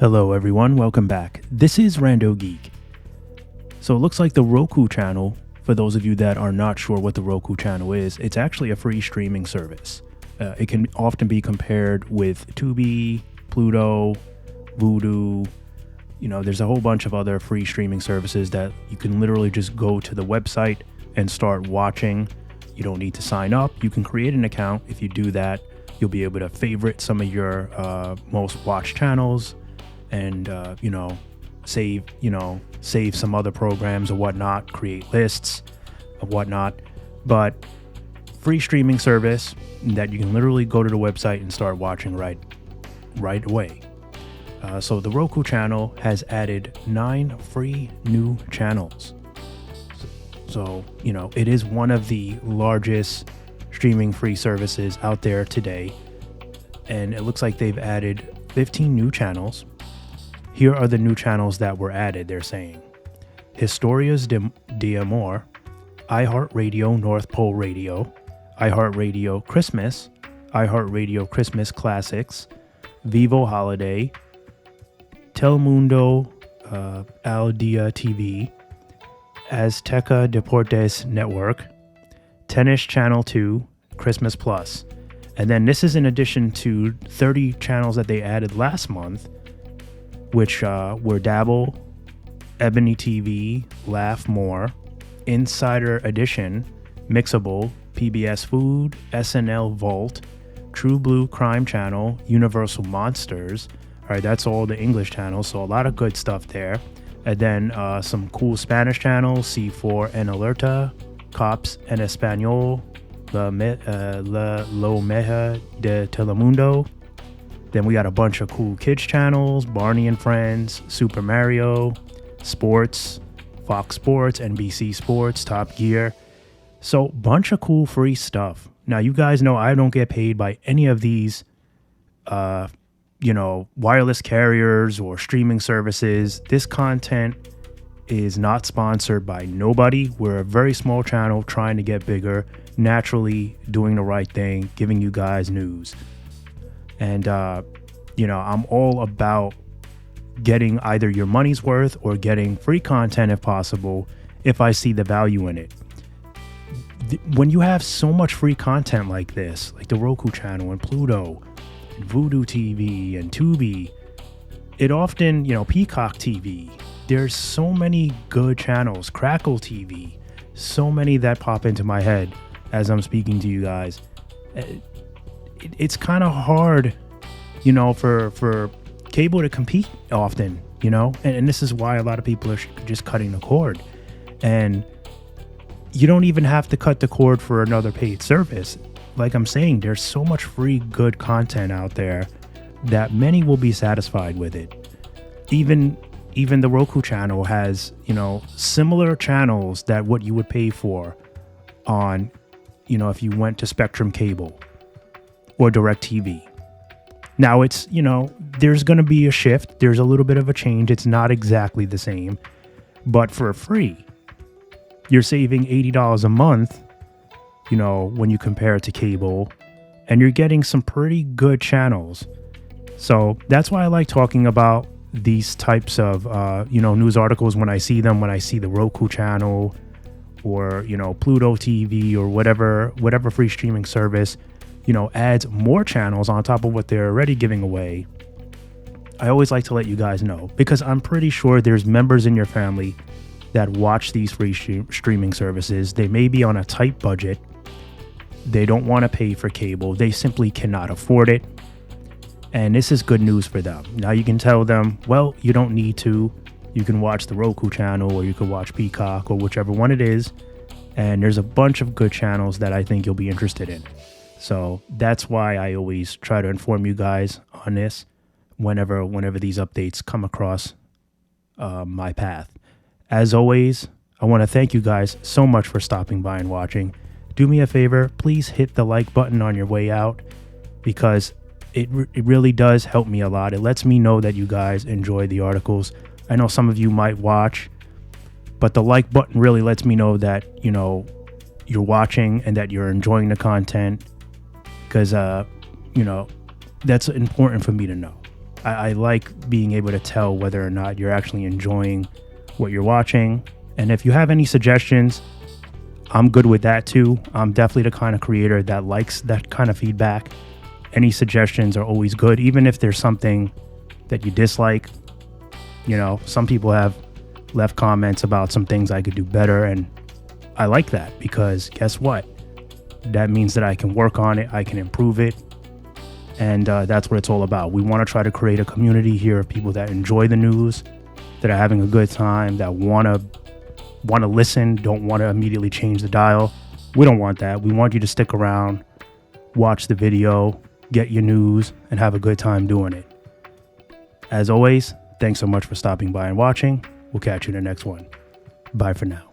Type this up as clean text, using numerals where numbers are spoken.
Hello everyone, welcome back. This is RandoGEEK. So it looks like the Roku channel, for those of you that are not sure what the Roku channel is, it's actually a free streaming service. It can often be compared with Tubi, Pluto, Vudu. There's a whole bunch of other free streaming services that you can literally just go to the website and start watching. You don't need to sign up. You can create an account. If you do that, you'll be able to favorite some of your most watched channels and save some other programs or whatnot, create lists of whatnot. But free streaming service that you can literally go to the website and start watching right away. So the Roku channel has added 9 free new channels. So it is one of the largest streaming free services out there today, and it looks like they've added 15 new channels. Here are the new channels that were added, they're saying. Historias de Amor, iHeartRadio North Pole Radio, iHeartRadio Christmas, iHeartRadio Christmas Classics, Vivo Holiday, Telemundo Al Dia TV, Azteca Deportes Network, Tennis Channel 2, Christmas Plus. And then this is in addition to 30 channels that they added last month, which were Dabble, Ebony TV, Laugh More, Insider Edition, Mixable, PBS Food, SNL Vault, True Blue Crime Channel, Universal Monsters. All right, that's all the English channels, so a lot of good stuff there. And then some cool Spanish channels, C4 en Alerta, Cops en Español, Lo Mejor de Telemundo. Then we got a bunch of cool kids channels, Barney and Friends, Super Mario, Sports, Fox Sports, NBC Sports, Top Gear. So bunch of cool free stuff. Now you guys know I don't get paid by any of these, wireless carriers or streaming services. This content is not sponsored by nobody. We're a very small channel trying to get bigger, naturally doing the right thing, giving you guys news. And, I'm all about getting either your money's worth or getting free content if possible, if I see the value in it. When you have so much free content like this, like the Roku channel and Pluto and Vudu TV and Tubi, it often, Peacock TV, there's so many good channels, Crackle TV, so many that pop into my head as I'm speaking to you guys. It's kind of hard, for cable to compete often, and this is why a lot of people are just cutting the cord. And you don't even have to cut the cord for another paid service. Like I'm saying, there's so much free good content out there that many will be satisfied with it. Even the Roku channel has, similar channels that what you would pay for on, if you went to Spectrum Cable or DirecTV. Now it's, there's going to be a shift. There's a little bit of a change. It's not exactly the same, but for free, you're saving $80 a month, when you compare it to cable, and you're getting some pretty good channels. So that's why I like talking about these types of, news articles when I see them, when I see the Roku channel or, Pluto TV or whatever free streaming service, adds more channels on top of what they're already giving away. I always like to let you guys know, because I'm pretty sure there's members in your family that watch these free streaming services. They may be on a tight budget. They don't want to pay for cable. They simply cannot afford it. And this is good news for them. Now you can tell them, well, you don't need to. You can watch the Roku channel, or you can watch Peacock, or whichever one it is. And there's a bunch of good channels that I think you'll be interested in. So that's why I always try to inform you guys on this whenever these updates come across my path. As always, I want to thank you guys so much for stopping by and watching. Do me a favor, please hit the like button on your way out, because it really does help me a lot. It lets me know that you guys enjoy the articles. I know some of you might watch, but the like button really lets me know that, you're watching and that you're enjoying the content, because, that's important for me to know. I like being able to tell whether or not you're actually enjoying what you're watching. And if you have any suggestions, I'm good with that too. I'm definitely the kind of creator that likes that kind of feedback. Any suggestions are always good, even if there's something that you dislike. You know, some people have left comments about some things I could do better, and I like that because guess what? That means that I can work on it, I can improve it, and that's what it's all about. We want to try to create a community here of people that enjoy the news, that are having a good time, that want to listen, don't want to immediately change the dial. We don't want that. We want you to stick around, watch the video, get your news, and have a good time doing it. As always, thanks so much for stopping by and watching. We'll catch you in the next one. Bye for now.